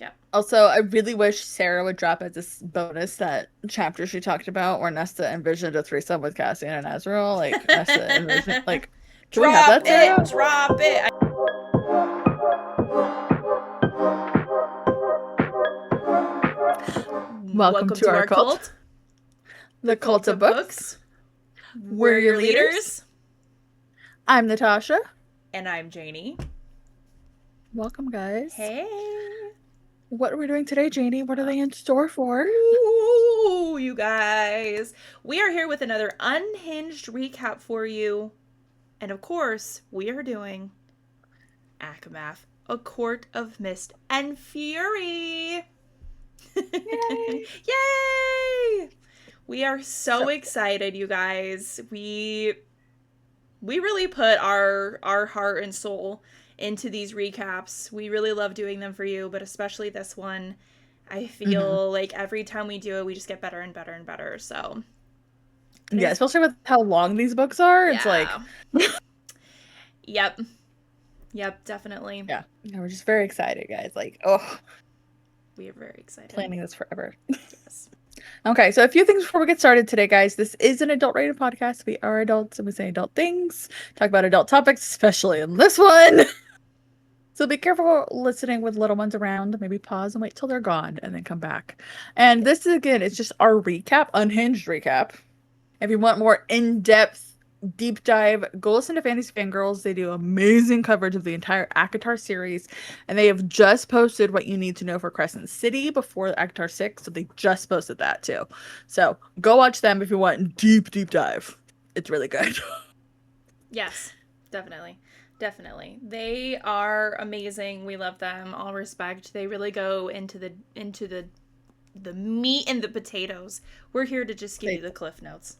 Yeah. Also, I really wish Sarah would drop as this bonus that chapter she talked about where Nesta envisioned a threesome with Cassian and Azrael. Like, Nesta envisioned, like, can we have Drop that, Sarah? it! Drop it! Welcome Welcome to to our our cult, cult, the the Cult Cult of of Books. Books. We're We're your your leaders. leaders. I'm Natasha. And I'm Janie. Welcome, guys. Hey. What are we doing today, Janie? What are they in store for? Ooh, you guys. We are here with another unhinged recap for you. And of course, we are doing ACOMAF, A Court of Mist and Fury. Yay! Yay! We are so So- excited, you guys. We really put our heart and soul into these recaps. We really love doing them for you, but especially this one. I feel like every time we do it, we just get better and better and better. So, Yeah, especially with how long these books are. It's like, yeah. Yep. Yep, definitely. yeah, we're just very excited, guys. Like, oh, We are very excited. planning this forever. Yes. Okay, so a few things before we get started today, guys. This is an adult-rated podcast. We are adults and we say adult things, talk about adult topics, especially in this one. So be careful listening with little ones around. Maybe pause and wait till they're gone and then come back. And this is, again, it's just our recap, unhinged recap. If you want more in-depth, deep dive, go listen to Fantasy Fangirls. They do amazing coverage of the entire ACOTAR series. And they have just posted what you need to know for Crescent City before ACOTAR 6. So they just posted that too. So go watch them if you want deep dive. It's really good. Yes, definitely. Definitely. They are amazing. We love them. All respect. They really go into the meat and the potatoes. We're here to just give you the cliff notes.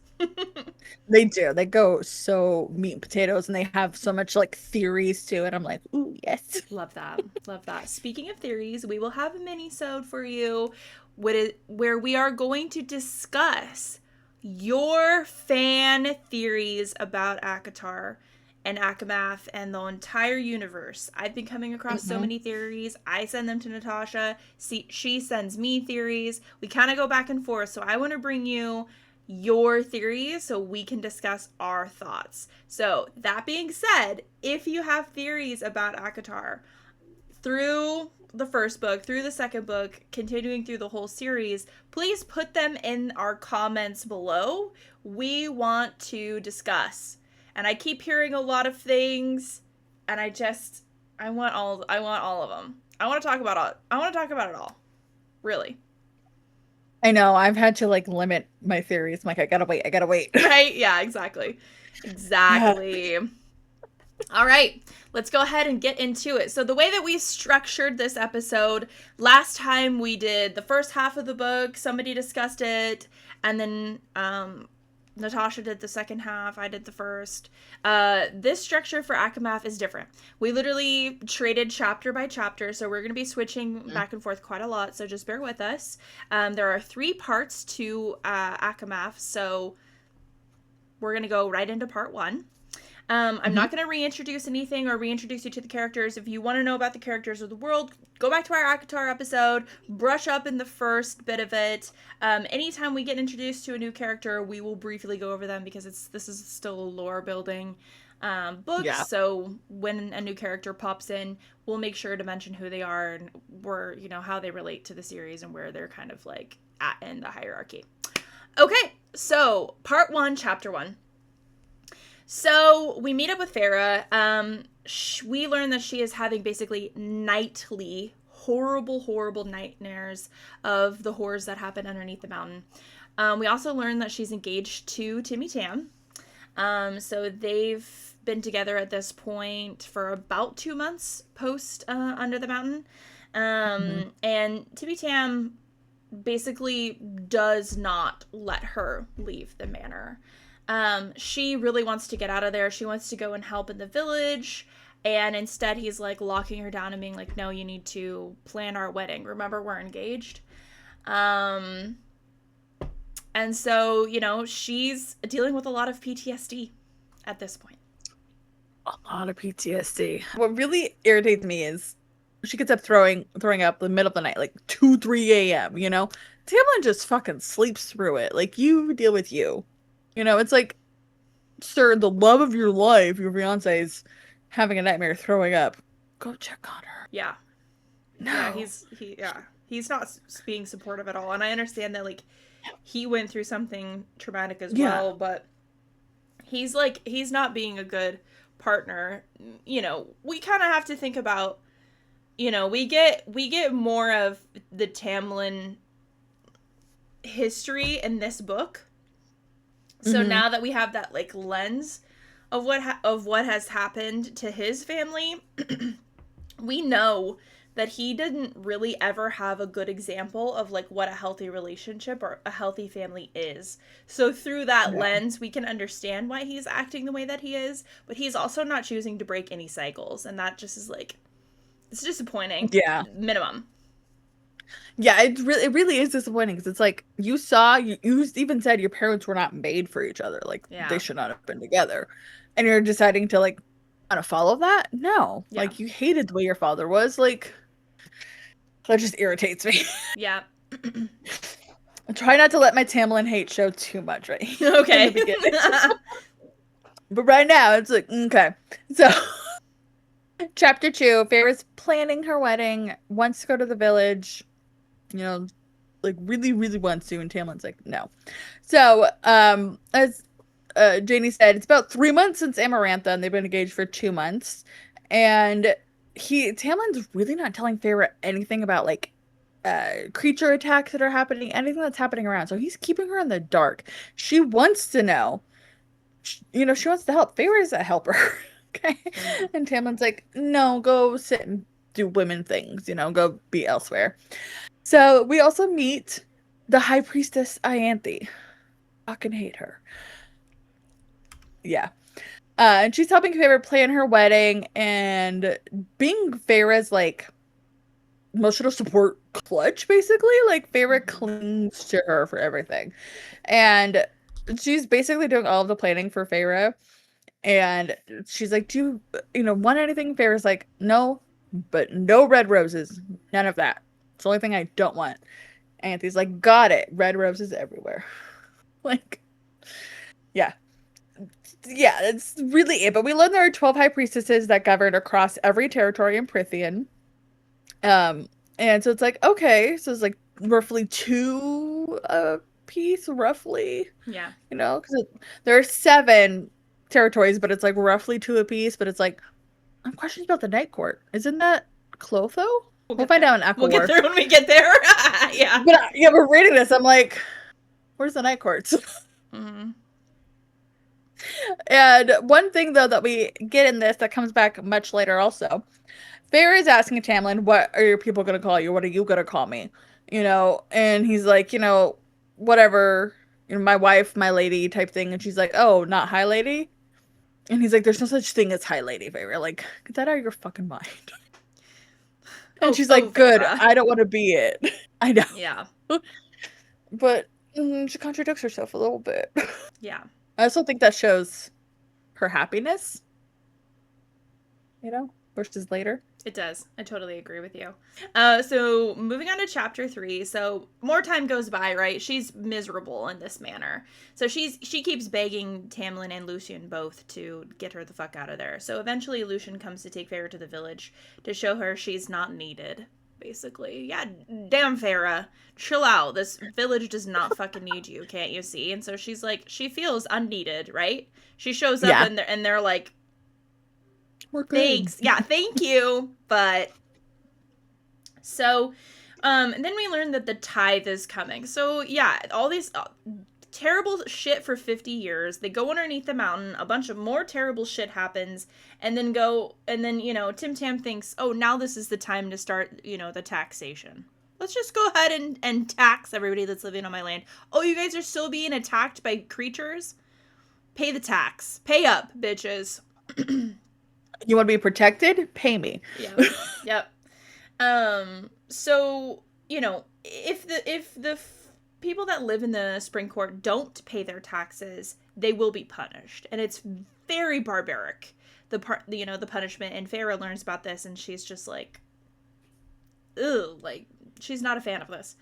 They do. They go so meat and potatoes, and they have so much like theories too. And I'm like, ooh, yes. Love that. Love that. Speaking of theories, we will have a mini-sode for you where we are going to discuss your fan theories about ACOTAR and ACOMAF and the entire universe. I've been coming across so many theories. I send them to Natasha. She sends me theories. We kind of go back and forth. So I want to bring you your theories so we can discuss our thoughts. So that being said, if you have theories about ACOTAR through the first book, through the second book, continuing through the whole series, please put them in our comments below. We want to discuss. And I keep hearing a lot of things, and I want all of them. I want to talk about it all. Really. I know. I've had to like limit my theories. I'm like, I gotta wait. Right? Yeah, exactly. Exactly. All right, let's go ahead and get into it. So the way that we structured this episode, last time we did the first half of the book, somebody discussed it, and then Natasha did the second half, I did the first. This structure for ACOMAF is different. We literally traded chapter by chapter, so we're going to be switching back and forth quite a lot, so just bear with us. There are 3 parts to ACOMAF, so we're going to go right into part 1. I'm not going to reintroduce anything or reintroduce you to the characters. If you want to know about the characters of the world, go back to our ACOTAR episode, brush up in the first bit of it. Anytime we get introduced to a new character, we will briefly go over them because this is still a lore building book. Yeah. So when a new character pops in, we'll make sure to mention who they are and where, how they relate to the series and where they're kind of like at in the hierarchy. Okay, so part 1, chapter 1. So we meet up with Farah. We learn that she is having basically nightly, horrible nightmares of the horrors that happen underneath the mountain. We also learn that she's engaged to Timmy Tam. So they've been together at this point for about 2 months post Under the Mountain. And Timmy Tam basically does not let her leave the manor. She really wants to get out of there. She wants to go and help in the village. And instead he's like locking her down and being like, no, you need to plan our wedding. Remember, we're engaged. And so, she's dealing with a lot of PTSD at this point. A lot of PTSD. What really irritates me is she gets up throwing up in the middle of the night, like 2, 3 a.m., you know? Tamlin just fucking sleeps through it. Like, you deal with you. You know, it's like, sir, the love of your life, your fiance's having a nightmare throwing up. Go check on her. Yeah. Yeah, No. he's not being supportive at all. And I understand that, like, he went through something traumatic as Yeah. well, but he's not being a good partner. You know, we kind of have to think about, you know, we get more of the Tamlin history in this book. So Mm-hmm. now that we have that, like, lens of what has happened to his family, we know that he didn't really ever have a good example of, like, what a healthy relationship or a healthy family is. So through that Yeah. lens, we can understand why he's acting the way that he is, but he's also not choosing to break any cycles, and that just is, like, it's disappointing. Yeah. Minimum. Yeah, it really is disappointing because it's like you even said your parents were not made for each other. Like they Yeah. should not have been together. And you're deciding to like kind of follow that? No. Yeah. Like you hated the way your father was. Like that just irritates me. Yeah. I try not to let my Tamlin hate show too much right in the Okay. beginning. But right now it's like, okay. So chapter 2, Feyre's planning her wedding, wants to go to the village, you know, like really, really wants to, and Tamlin's like, no. So, as Janie said, it's about 3 months since Amarantha, and they've been engaged for 2 months. And Tamlin's really not telling Feyre anything about like creature attacks that are happening, anything that's happening around. So he's keeping her in the dark. She wants to know. You know, she wants to help. Feyre is a helper. Okay. Mm. And Tamlin's like, no, go sit and do women things, you know, go be elsewhere. So we also meet the High Priestess Ianthe. Fucking hate her. Yeah. And she's helping Feyre plan her wedding and being Feyre's like emotional support clutch, basically. Like Feyre Mm-hmm. clings to her for everything. And she's basically doing all of the planning for Feyre. And she's like, do you know, want anything? Feyre's like, no, but no red roses. None of that. It's the only thing I don't want. Anthony's like, got it. Red roses everywhere. Like, yeah. Yeah, it's really it. But we learn there are 12 high priestesses that govern across every territory in Prithian. Um, and so it's like, okay, so it's like roughly two a piece, roughly, Yeah. you know, because there are 7 territories, but it's like roughly 2 a piece. But it's like, I'm questioning about the Night Court. Isn't that Clotho? We'll We'll get find there. out in Echo We'll get Wharf. there when we get there. Yeah. But yeah, we're reading this. I'm like, where's the Night Courts? Mm-hmm. And one thing though that we get in this that comes back much later also, Feyre is asking Tamlin, what are your people gonna call you? What are you gonna call me? You know, and he's like, you know, whatever, you know, my wife, my lady type thing. And she's like, oh, not High Lady? And he's like, there's no such thing as High Lady, Feyre. Like, get that out of your fucking mind. And she's Oh, like, good, Feyre. I don't want to be it. I know. Yeah. But she contradicts herself a little bit. Yeah. I also think that shows her happiness, you know, versus later. It does. I totally agree with you. So moving on to chapter 3. So more time goes by, right? She's miserable in this manner. So she keeps begging Tamlin and Lucien both to get her the fuck out of there. So eventually Lucien comes to take Feyre to the village to show her she's not needed. Basically, yeah, damn Feyre, chill out. This village does not fucking need you, can't you see? And so she's like, she feels unneeded, right? She shows up Yeah. and they're like, We're good. thanks. Yeah, thank you. But so and then we learn that the tithe is coming. So yeah, all these terrible shit for 50 years. They go underneath the mountain, a bunch of more terrible shit happens, and then you know, Tim Tam thinks, "Oh, now this is the time to start, you know, the taxation. Let's just go ahead and tax everybody that's living on my land. Oh, you guys are still being attacked by creatures? Pay the tax. Pay up, bitches." You want to be protected? Pay me. Yeah. Yep. So, you know, if the people that live in the Spring Court don't pay their taxes, they will be punished, and it's very barbaric. The punishment, and Feyre learns about this, and she's just like, ugh, like, she's not a fan of this.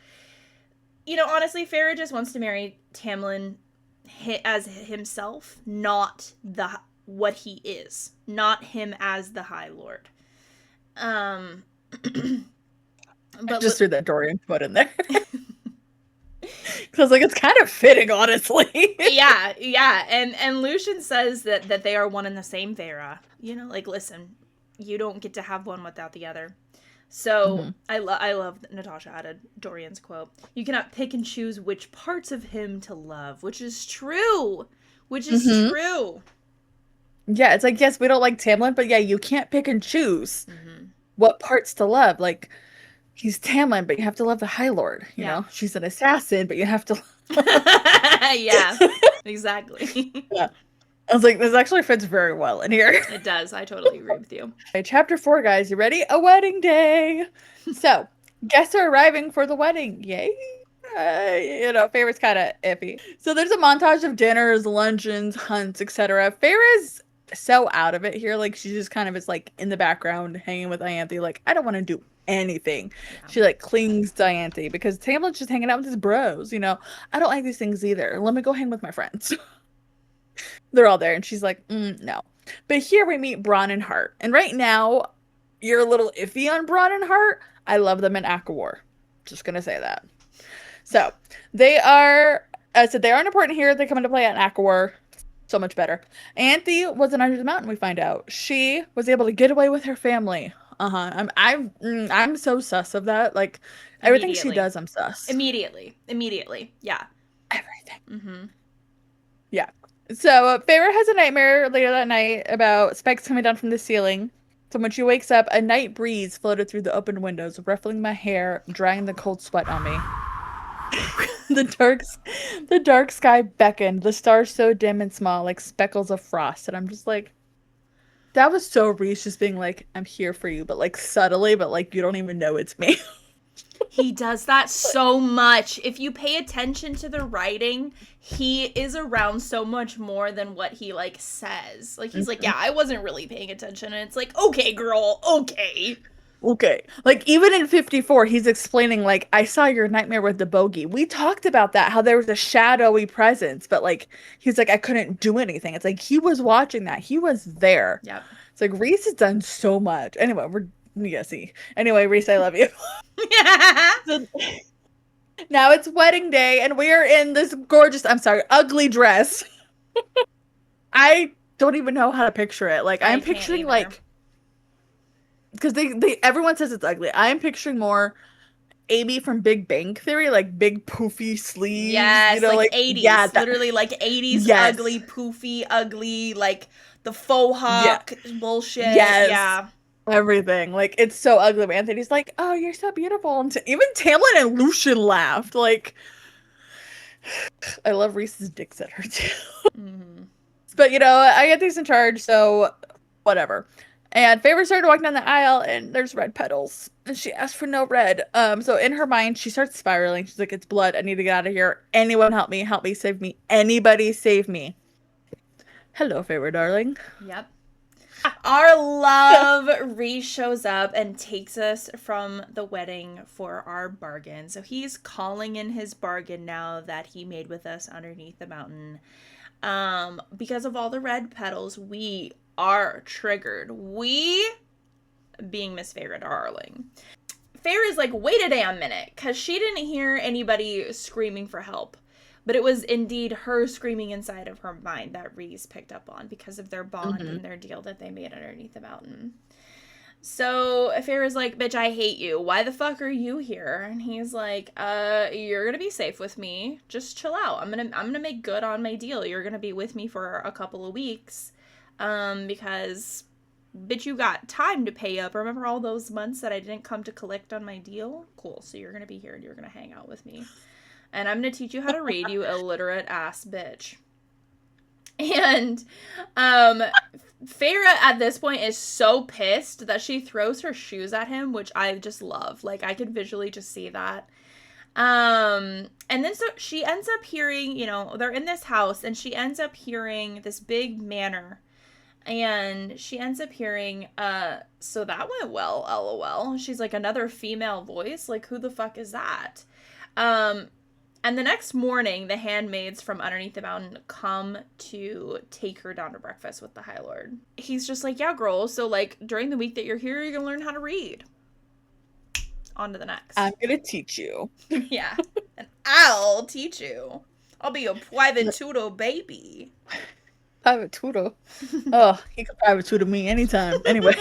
You know, honestly, Feyre just wants to marry Tamlin as himself, not what he is, not him as the High Lord. I just threw that Dorian quote in there. Because, like, it's kind of fitting, honestly. yeah. And Lucian says that they are one and the same Feyre. You know, like, listen, you don't get to have one without the other. So, I love that Natasha added Dorian's quote. You cannot pick and choose which parts of him to love, which is true. True. Yeah, it's like, yes, we don't like Tamlin, but yeah, you can't pick and choose what parts to love. Like, he's Tamlin, but you have to love the High Lord, you know? She's an assassin, but you have to... Yeah, exactly. Yeah. I was like, this actually fits very well in here. It does. I totally agree with you. Okay, chapter 4, guys. You ready? A wedding day. So, guests are arriving for the wedding. Yay. You know, Feyre's kind of iffy. So there's a montage of dinners, luncheons, hunts, etc. Feyre's so out of it here. Like, she just kind of is, like, in the background, hanging with Ianthe. Like, I don't want to do anything. Yeah. She, like, clings to Ianthe because Tamlin's just hanging out with his bros, you know? I don't like these things either. Let me go hang with my friends. They're all there, and she's like, no. But here we meet Bronn and Hart. And right now, you're a little iffy on Bronn and Hart. I love them in ACOWAR. Just gonna say that. So, they are important here. They come into play at ACOWAR. So much better. Ianthe wasn't under the mountain, we find out. She was able to get away with her family. I'm so sus of that. Like, everything she does, I'm sus. Immediately. Yeah. Everything. Yeah. So, Feyre has a nightmare later that night about spikes coming down from the ceiling. So when she wakes up, a night breeze floated through the open windows, ruffling my hair, drying the cold sweat on me. The dark sky beckoned, the stars so dim and small, like speckles of frost. And I'm just like, that was so Rhys just being like, I'm here for you, but like subtly, but like you don't even know it's me. He does that so much. If you pay attention to the writing, he is around so much more than what he, like, says. Like, he's like, yeah, I wasn't really paying attention. And it's like, okay, girl, okay. Like, even in 54, he's explaining, like, I saw your nightmare with the bogey. We talked about that, how there was a shadowy presence, but, like, he's like, I couldn't do anything. It's like, he was watching that. He was there. Yep. It's like, Rhys has done so much. Anyway, Anyway, Rhys, I love you. So, now it's wedding day, and we are in this gorgeous, ugly dress. I don't even know how to picture it. Like, I'm picturing, like, because everyone says it's ugly. I'm picturing more Amy from Big Bang Theory, like big poofy sleeves. Yes, you know, like 80s. Yeah, literally like 80s ugly, poofy, ugly, like the faux hawk bullshit. Yes. Yeah. Everything. Like, it's so ugly. But Anthony's like, oh, you're so beautiful. And even Tamlin and Lucian laughed. Like, I love Rhys's dicks at her, too. But, you know, Ianthe's in charge, so whatever. And Feyre started walking down the aisle, and there's red petals. And she asked for no red. So in her mind, she starts spiraling. She's like, it's blood. I need to get out of here. Anyone help me. Help me. Save me. Anybody save me. Hello, Feyre, darling. Yep. Our love, Rhys shows up and takes us from the wedding for our bargain. So he's calling in his bargain now that he made with us underneath the mountain. Because of all the red petals, we are triggered. We, being Miss Feyre darling. Feyre is like, wait a damn minute, because she didn't hear anybody screaming for help. But it was indeed her screaming inside of her mind that Rhys picked up on because of their bond and their deal that they made underneath the mountain. So Feyre's like, bitch, I hate you. Why the fuck are you here? And he's like, you're gonna be safe with me. Just chill out. I'm gonna make good on my deal. You're gonna be with me for a couple of weeks. Because bitch, you got time to pay up. Remember all those months that I didn't come to collect on my deal? Cool. So you're gonna be here and you're gonna hang out with me. And I'm going to teach you how to read, you illiterate ass bitch. And Feyre at this point is so pissed that she throws her shoes at him, which I just love. Like, I could visually just see that. And then so she ends up hearing, you know, they're in this house, and she ends up hearing this big manor. And she ends up hearing, so that went well, lol. She's like, another female voice? Like, who the fuck is that? And the next morning, the handmaids from underneath the mountain come to take her down to breakfast with the High Lord. He's just like, yeah, girl, so, like, during the week that you're here, you're gonna learn how to read. On to the next. I'm gonna teach you. Yeah. And I'll teach you. I'll be your private tutor baby. Private tutor. Oh, he could private tutor me anytime. Anyway.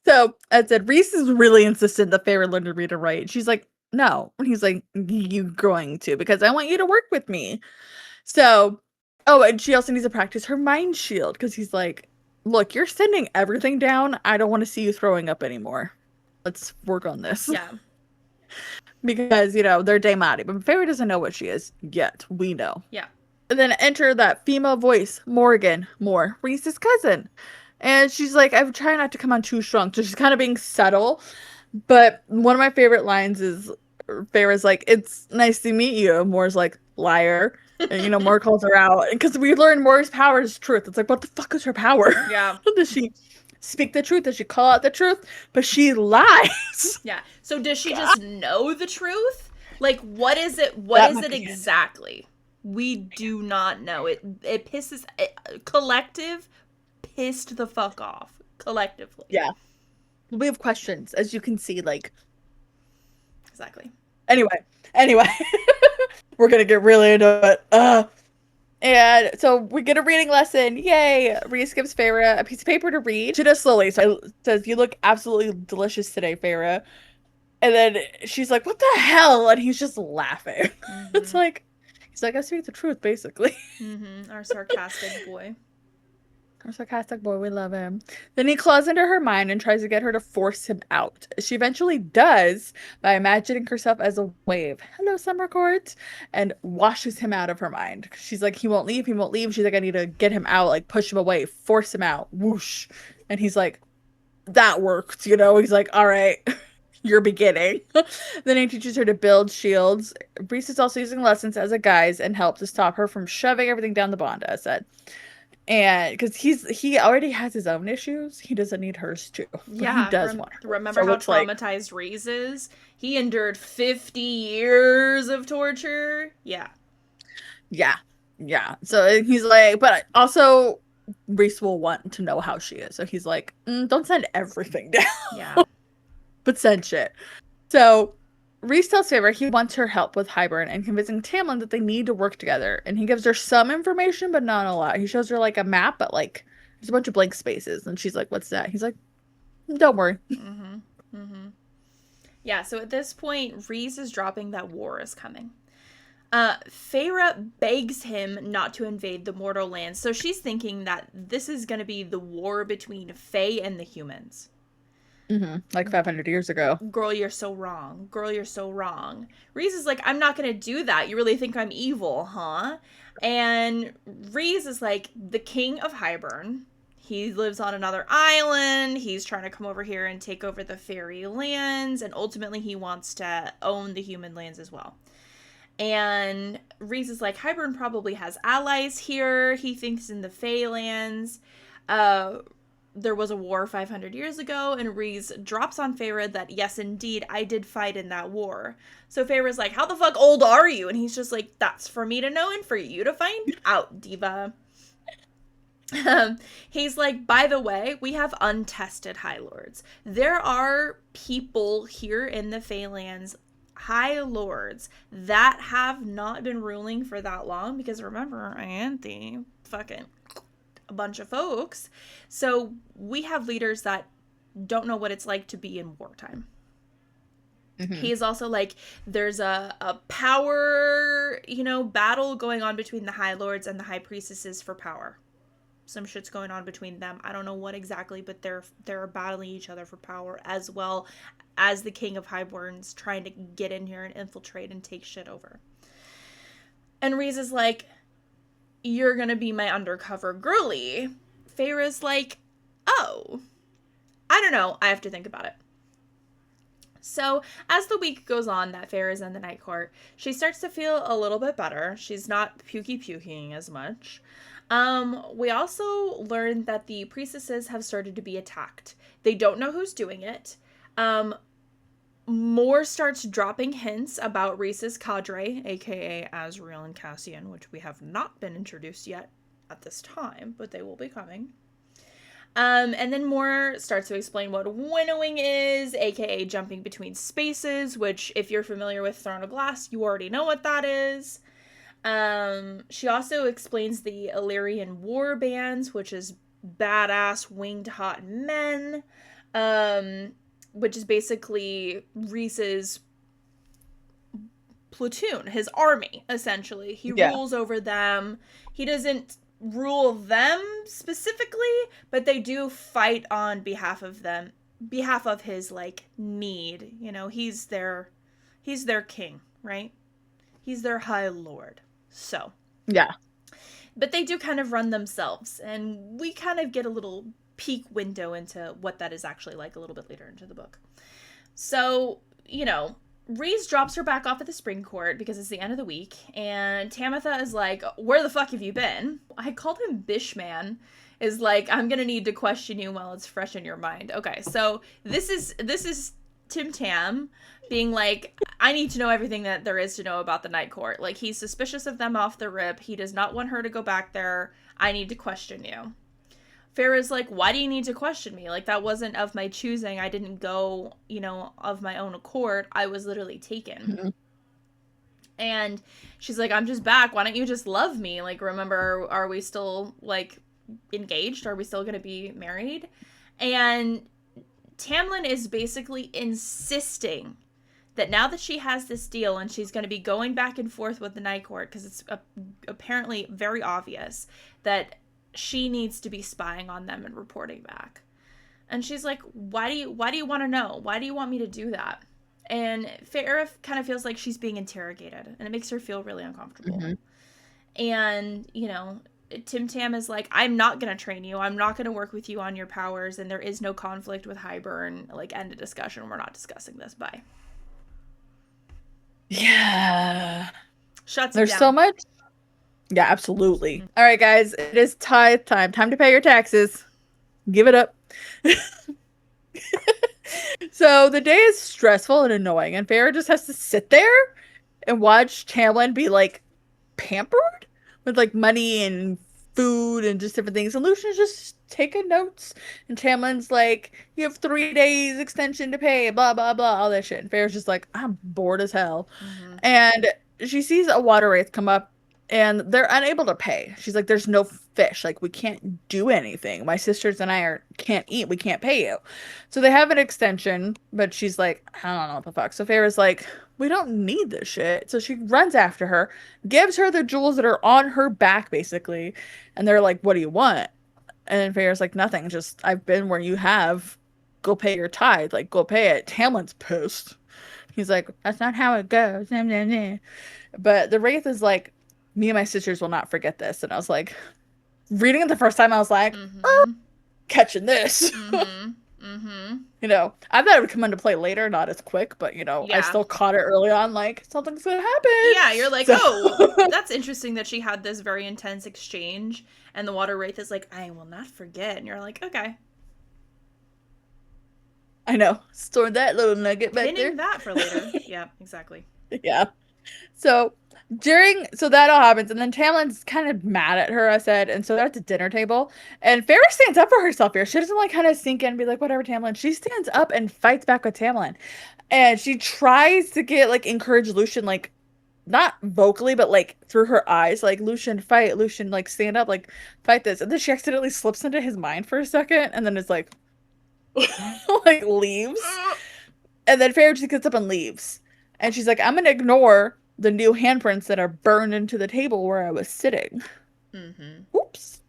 So, I said, Reese is really insistent that Feyre learn to read and write. She's like, no. And he's like, you going to, because I want you to work with me. So, oh, and she also needs to practice her mind shield, because he's like, look, you're sending everything down. I don't want to see you throwing up anymore. Let's work on this. Yeah. Because, you know, they're Daemati, but Feyre doesn't know what she is yet. We know. Yeah. And then enter that female voice, Morgan Moore, Reese's cousin. And she's like, I'm trying not to come on too strong. So she's kind of being subtle. But one of my favorite lines is Feyre's like, it's nice to meet you. And Moore's like, liar. And, you know, Moore calls her out. Because we learned Moore's power is truth. It's like, what the fuck is her power? Yeah. Does she speak the truth? Does she call out the truth? But she lies. Yeah. So does she just know the truth? Like, what is it? What is it exactly? We do not know. It pisses... collective pissed the fuck off. Collectively. Yeah. We have questions, as you can see, like... Exactly. Anyway. We're gonna get really into it. And so we get a reading lesson. Yay! Reese gives Feyre a piece of paper to read. She does slowly. So it says, you look absolutely delicious today, Feyre. And then she's like, what the hell? And he's just laughing. Mm-hmm. It's like, he's like, I speak the truth, basically. Mm-hmm. Our sarcastic boy. Our sarcastic boy, we love him. Then he claws into her mind and tries to get her to force him out. She eventually does by imagining herself as a wave. Hello, Summer Court. And washes him out of her mind. She's like, he won't leave. She's like, I need to get him out, like push him away, force him out. Whoosh. And he's like, that worked, you know? He's like, all right, you're beginning. Then he teaches her to build shields. Reese is also using lessons as a guise and help to stop her from shoving everything down the bond, as said. And because he already has his own issues, he doesn't need hers too. Yeah, he does want her. Remember how traumatized Reese is? He endured 50 years of torture. Yeah. So he's like, but also Reese will want to know how she is. So he's like, don't send everything down. Yeah. But send shit. So Reese tells Feyre he wants her help with Hybern and convincing Tamlin that they need to work together. And he gives her some information, but not a lot. He shows her like a map, but like there's a bunch of blank spaces. And she's like, what's that? He's like, don't worry. Mm-hmm. Mm-hmm. Yeah, so at this point, Reese is dropping that war is coming. Feyre begs him not to invade the mortal lands. So she's thinking that this is going to be the war between Fae and the humans. Mm-hmm. Like 500 years ago. Girl, you're so wrong. Reese is like, I'm not gonna do that. You really think I'm evil, huh? And Reese is like, the king of Hybern. He lives on another island. He's trying to come over here and take over the fairy lands. And ultimately, he wants to own the human lands as well. And Reese is like, Hybern probably has allies here. He thinks in the Fae lands. There was a war 500 years ago, and Reese drops on Feyre that, yes, indeed, I did fight in that war. So Feyre's like, how the fuck old are you? And he's just like, that's for me to know and for you to find out, diva. He's like, by the way, we have untested High Lords. There are people here in the Faelands, High Lords, that have not been ruling for that long, because remember, Ianthe fucking a bunch of folks. So we have leaders that don't know what it's like to be in wartime. Mm-hmm. He's also like, there's a power, battle going on between the High Lords and the High Priestesses for power. Some shit's going on between them. I don't know what exactly, but they're battling each other for power, as well as the King of Hybern's trying to get in here and infiltrate and take shit over. And Reese is like, you're gonna be my undercover girly. Feyre's like, oh, I don't know. I have to think about it. So as the week goes on that Feyre's in the Night Court, she starts to feel a little bit better. She's not puking as much. We also learned that the priestesses have started to be attacked. They don't know who's doing it. Moore starts dropping hints about Rhys's cadre, aka Azriel and Cassian, which we have not been introduced yet at this time, but they will be coming. And then Moore starts to explain what winnowing is, aka jumping between spaces, which, if you're familiar with Throne of Glass, you already know what that is. She also explains the Illyrian war bands, which is badass winged hot men, which is basically Rhys's platoon, his army, essentially. He rules over them. He doesn't rule them specifically, but they do fight on behalf of his, like, need. You know, he's their king, right? He's their high lord. So. Yeah. But they do kind of run themselves, and we kind of get a little peek window into what that is actually like a little bit later into the book. So, you know, Rhys drops her back off at the spring court because it's the end of the week, and Tamitha is like, where the fuck have you been? I called him Bishman, is like, I'm gonna need to question you while it's fresh in your mind. Okay, so this is Tim Tam being like, I need to know everything that there is to know about the Night Court. Like, he's suspicious of them off the rip. He does not want her to go back there. I need to question you. Farrah's like, why do you need to question me? Like, that wasn't of my choosing. I didn't go, you know, of my own accord. I was literally taken. Mm-hmm. And she's like, I'm just back. Why don't you just love me? Like, remember, are we still, like, engaged? Are we still going to be married? And Tamlin is basically insisting that now that she has this deal and she's going to be going back and forth with the Night Court, because it's apparently very obvious that she needs to be spying on them and reporting back. And she's like, why do you want to know? Why do you want me to do that? And Farrah kind of feels like she's being interrogated, and it makes her feel really uncomfortable. Mm-hmm. And, you know, Tim Tam is like, I'm not going to train you. I'm not going to work with you on your powers, and there is no conflict with Hybern. Like, end of discussion. We're not discussing this. Bye. Yeah. Shuts There's down. so much. Yeah, absolutely. Mm-hmm. All right, guys. It is tithe time. Time to pay your taxes. Give it up. So the day is stressful and annoying, and Farrah just has to sit there and watch Tamlin be, like, pampered with, like, money and food and just different things. And Lucian's just taking notes, and Tamlin's like, you have 3 days extension to pay, blah, blah, blah, all that shit. And Farrah's just like, I'm bored as hell. Mm-hmm. And she sees a water wraith come up, and they're unable to pay. She's like, there's no fish. Like, we can't do anything. My sisters and I can't eat. We can't pay you. So they have an extension, but she's like, I don't know what the fuck. So Farrah's like, we don't need this shit. So she runs after her, gives her the jewels that are on her back, basically. And they're like, what do you want? And Farrah's like, nothing. Just, I've been where you have. Go pay your tithe. Like, go pay it. Tamlin's pissed. He's like, that's not how it goes. But the wraith is like, me and my sisters will not forget this. And I was like, reading it the first time, I was like, mm-hmm. Catching this. Mm-hmm. Mm-hmm. You know, I thought it would come into play later, not as quick, but, you know, yeah. I still caught it early on, like, something's gonna happen. Yeah, you're like, oh, that's interesting that she had this very intense exchange, and the water wraith is like, I will not forget. And you're like, okay. I know. Store that little nugget back there. That for later. Yeah, exactly. Yeah. So that all happens, and then Tamlin's kind of mad at her, I said, and so they're at the dinner table, and Farrah stands up for herself here. She doesn't, like, kind of sink in and be like, whatever, Tamlin. She stands up and fights back with Tamlin, and she tries to get, like, encourage Lucian, like, not vocally, but, like, through her eyes, like, Lucian, fight, Lucian, like, stand up, like, fight this, and then she accidentally slips into his mind for a second, and then is like, like, leaves, and then Farrah just gets up and leaves, and she's like, I'm gonna ignore the new handprints that are burned into the table where I was sitting. Mm-hmm. Oops.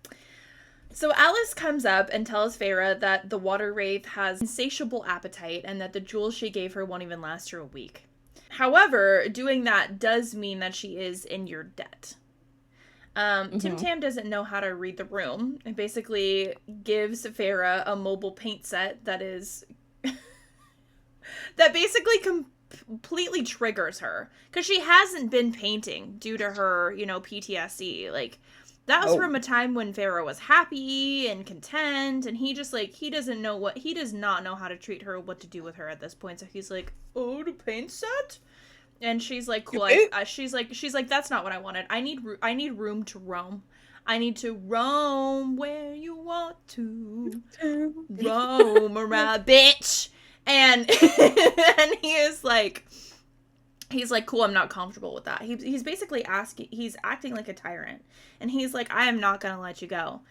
So Alice comes up and tells Farrah that the water wraith has insatiable appetite and that the jewels she gave her won't even last her a week. However, doing that does mean that she is in your debt. Tim Tam doesn't know how to read the room and basically gives Farrah a mobile paint set that is that basically completely triggers her, because she hasn't been painting due to her, you know, PTSD. Like, That was from a time when Feyre was happy and content, and he just like he does not know how to treat her, what to do with her at this point. So he's like, "Oh, the paint set," and she's like, "Cool." She's like, "That's not what I wanted. I need room to roam. I need to roam where you want to roam around, bitch." And and he's like, "Cool, I'm not comfortable with that." He's basically he's acting like a tyrant. And he's like, "I am not going to let you go."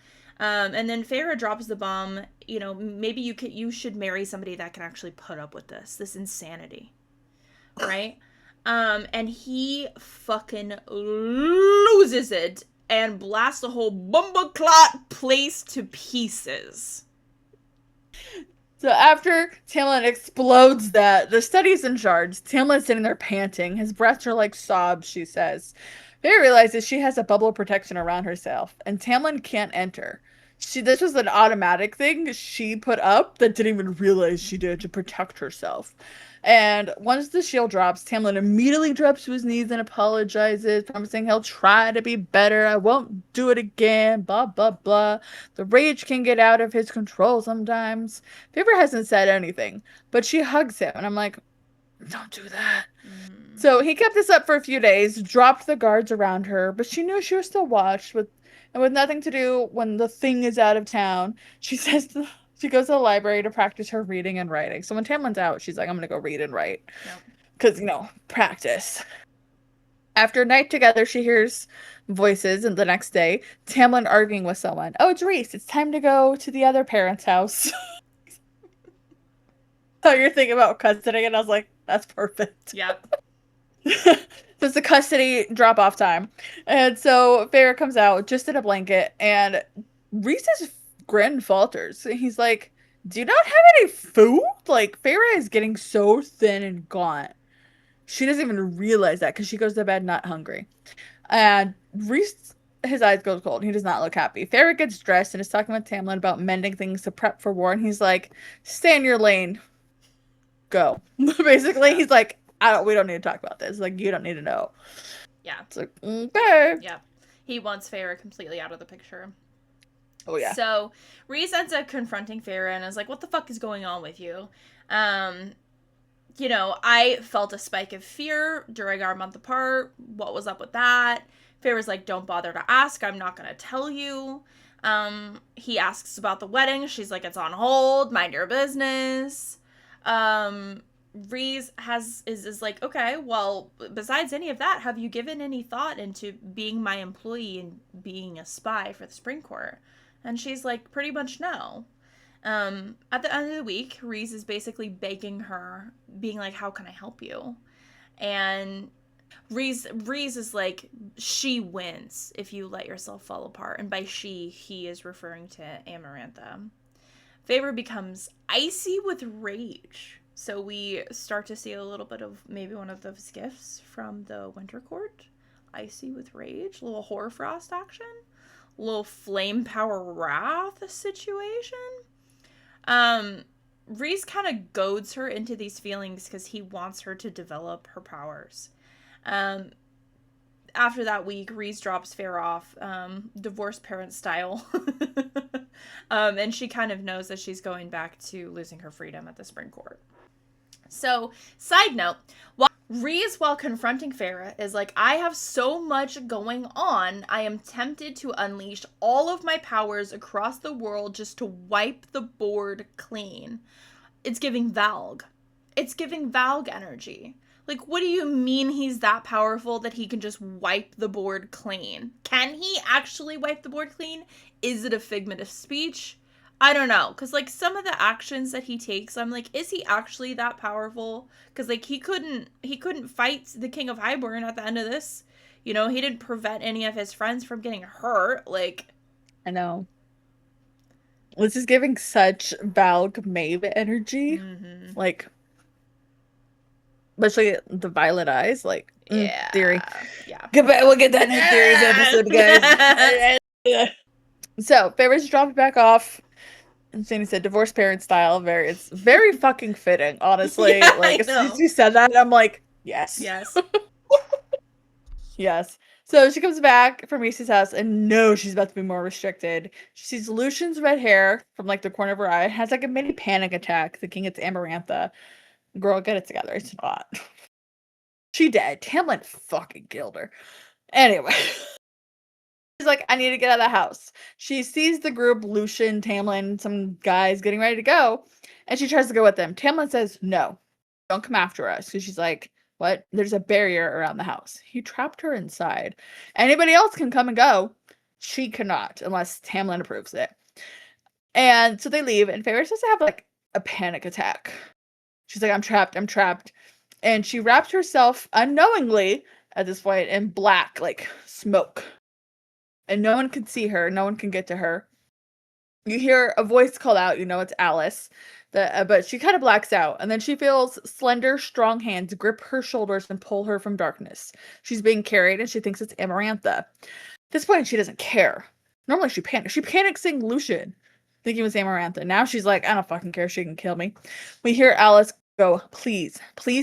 And then Feyre drops the bomb, you know, maybe you should marry somebody that can actually put up with this insanity. Right? And he fucking loses it and blasts the whole bumbleclot place to pieces. So after Tamlin explodes that, the study's in charge. Tamlin's sitting there panting. His breaths are like sobs, she says. Feyre realizes she has a bubble protection around herself, and Tamlin can't enter. This was an automatic thing she put up that didn't even realize she did to protect herself. And once the shield drops, Tamlin immediately drops to his knees and apologizes, promising he'll try to be better. I won't do it again, blah, blah, blah. The rage can get out of his control sometimes. Feyre hasn't said anything, but she hugs him, and I'm like, don't do that. So he kept this up for a few days, dropped the guards around her, but she knew she was still watched, with nothing to do when the thing is out of town. She says she goes to the library to practice her reading and writing. So when Tamlin's out, she's like, I'm going to go read and write. Because, practice. After a night together, she hears voices, and the next day, Tamlin arguing with someone. Oh, it's Rhys. It's time to go to the other parent's house. So you're thinking about custody, and I was like, that's perfect. Yep. So it's the custody drop-off time. And so Feyre comes out just in a blanket, and Rhys's grin falters. He's like, do you not have any food? Like, Feyre is getting so thin and gaunt. She doesn't even realize that because she goes to bed not hungry. And Rhys, his eyes go cold. He does not look happy. Feyre gets dressed and is talking with Tamlin about mending things to prep for war. And he's like, stay in your lane. Go. Basically, he's like, we don't need to talk about this. Like, you don't need to know. Yeah. It's like, okay. Yeah. He wants Feyre completely out of the picture. Oh, yeah. So, Rhys ends up confronting Feyre and is like, what the fuck is going on with you? I felt a spike of fear during our month apart. What was up with that? Feyre's like, don't bother to ask. I'm not going to tell you. He asks about the wedding. She's like, it's on hold. Mind your business. Rhys is like, okay, well, besides any of that, have you given any thought into being my employee and being a spy for the Spring Court? And she's like, pretty much no. At the end of the week, Rhys is basically begging her, being like, how can I help you? And Rhys is like, she wins if you let yourself fall apart. And by she, he is referring to Amarantha. Feyre becomes icy with rage. So we start to see a little bit of maybe one of those gifts from the Winter Court. Icy with rage. A little hoarfrost action. A little flame power wrath situation. Rhys kind of goads her into these feelings because he wants her to develop her powers. After that week, Rhys drops Feyre off, divorced parent style. And she kind of knows that she's going back to losing her freedom at the Spring Court. So, side note, Rhys, while confronting Feyre, is like, I have so much going on, I am tempted to unleash all of my powers across the world just to wipe the board clean. It's giving Valg. It's giving Valg energy. Like, what do you mean he's that powerful that he can just wipe the board clean? Can he actually wipe the board clean? Is it a figment of speech? I don't know. Because, like, some of the actions that he takes, I'm like, is he actually that powerful? Because, like, he couldn't fight the King of Highborn at the end of this. You know, he didn't prevent any of his friends from getting hurt. Like, I know. This is giving such Valg Maeve energy. Mm-hmm. Like, especially the violet eyes, like, yeah, theory. Yeah. We'll get that in theories episode, guys. So, Feyre's dropped back off. And Sandy said, divorced parent style. It's very fucking fitting, honestly. Yeah, like, as soon as you said that, I'm like, yes. Yes. Yes. So she comes back from Reese's house and knows she's about to be more restricted. She sees Lucian's red hair from like the corner of her eye, has like a mini panic attack, thinking it's Amarantha. Girl, get it together. It's not. She dead. Tamlin fucking killed her. Anyway. She's like, I need to get out of the house. She sees the group, Lucian, Tamlin, some guys getting ready to go, and she tries to go with them. Tamlin says, no, don't come after us. So she's like, what? There's a barrier around the house. He trapped her inside. Anybody else can come and go. She cannot, unless Tamlin approves it. And so they leave, and Feyre starts to have like a panic attack. She's like, I'm trapped. And she wraps herself unknowingly at this point in black, like smoke. And no one can see her. No one can get to her. You hear a voice call out. You know it's Alice. But she kind of blacks out. And then she feels slender, strong hands grip her shoulders and pull her from darkness. She's being carried, and she thinks it's Amarantha. At this point, she doesn't care. Normally, she panics. She panics seeing Lucian, thinking it was Amarantha. Now she's like, I don't fucking care. She can kill me. We hear Alice go, please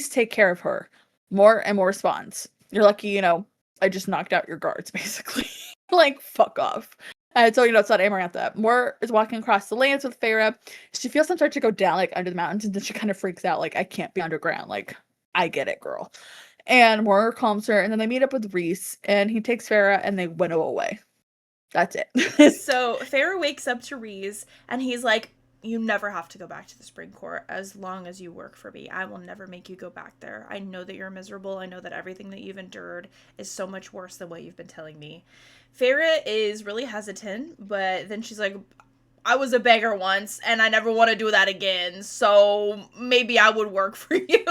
take care of her. More and more responds. You're lucky, I just knocked out your guards, basically. Like, fuck off. And so, it's not Amarantha. Moore is walking across the lands with Feyre. She feels them start to go down, like, under the mountains, and then she kind of freaks out, like, I can't be underground. Like, I get it, girl. And Moore calms her, and then they meet up with Rhys, and he takes Feyre, and they winnow away. That's it. So, Feyre wakes up to Rhys, and he's like, you never have to go back to the Spring Court as long as you work for me. I will never make you go back there. I know that you're miserable. I know that everything that you've endured is so much worse than what you've been telling me. Feyre is really hesitant, but then she's like, I was a beggar once, and I never want to do that again, so maybe I would work for you.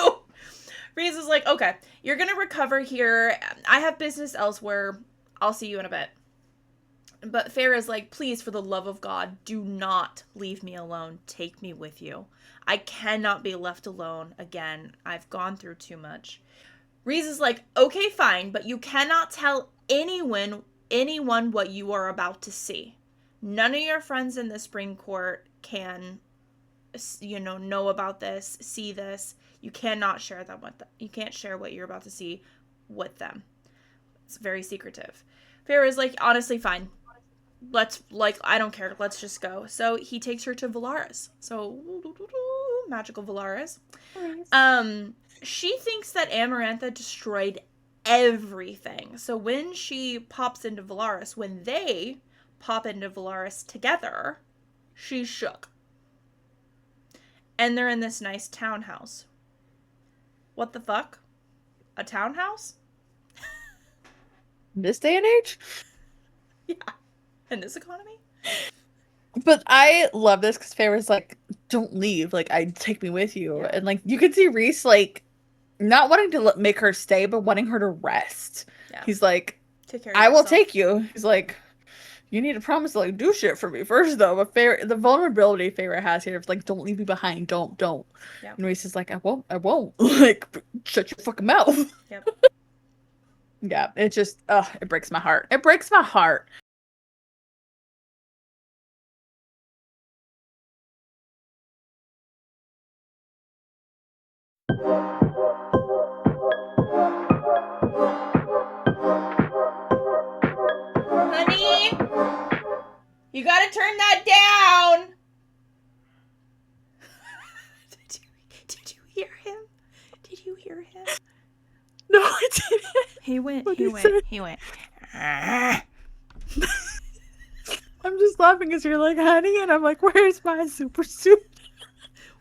Rhys is like, okay, you're going to recover here. I have business elsewhere. I'll see you in a bit. But Feyre's like, please, for the love of God, do not leave me alone. Take me with you. I cannot be left alone again. I've gone through too much. Rhys is like, okay, fine, but you cannot tell anyone what you are about to see. None of your friends in the Spring Court can, know about this, see this. You cannot share them with them. You can't share what you're about to see with them. It's very secretive. Feyre is like, honestly, fine. I don't care. Let's just go. So he takes her to Valaris. So, magical Valaris. Nice. She thinks that Amarantha destroyed everything. So when she pops into Valaris, when they pop into Valaris together, she's shook. And they're in this nice townhouse. What the fuck? A townhouse? This day and age? Yeah. In this economy? But I love this because Feyre's like, don't leave. Like, take me with you. Yeah. And, like, you can see Rhys, like, not wanting to make her stay, but wanting her to rest. Yeah. He's like, I will take you. He's like, you need to promise to, like, do shit for me first, though. But the vulnerability Feyre has here is, like, don't leave me behind. Don't. Yeah. And Rhys is like, I won't. Like, shut your fucking mouth. Yep. Yeah, it just, it breaks my heart. It breaks my heart. Honey, you gotta turn that down. Did you hear him? Did you hear him? No, I didn't. He went. I'm just laughing because you're like, honey, and I'm like, where's my super suit?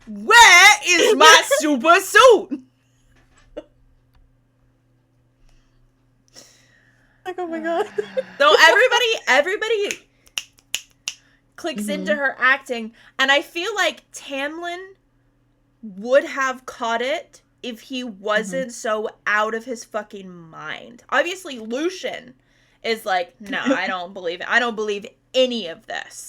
Where is my super suit? Like, oh my god. So everybody clicks into her acting, and I feel like Tamlin would have caught it if he wasn't so out of his fucking mind. Obviously, Lucian is like, no, I don't believe it. I don't believe any of this.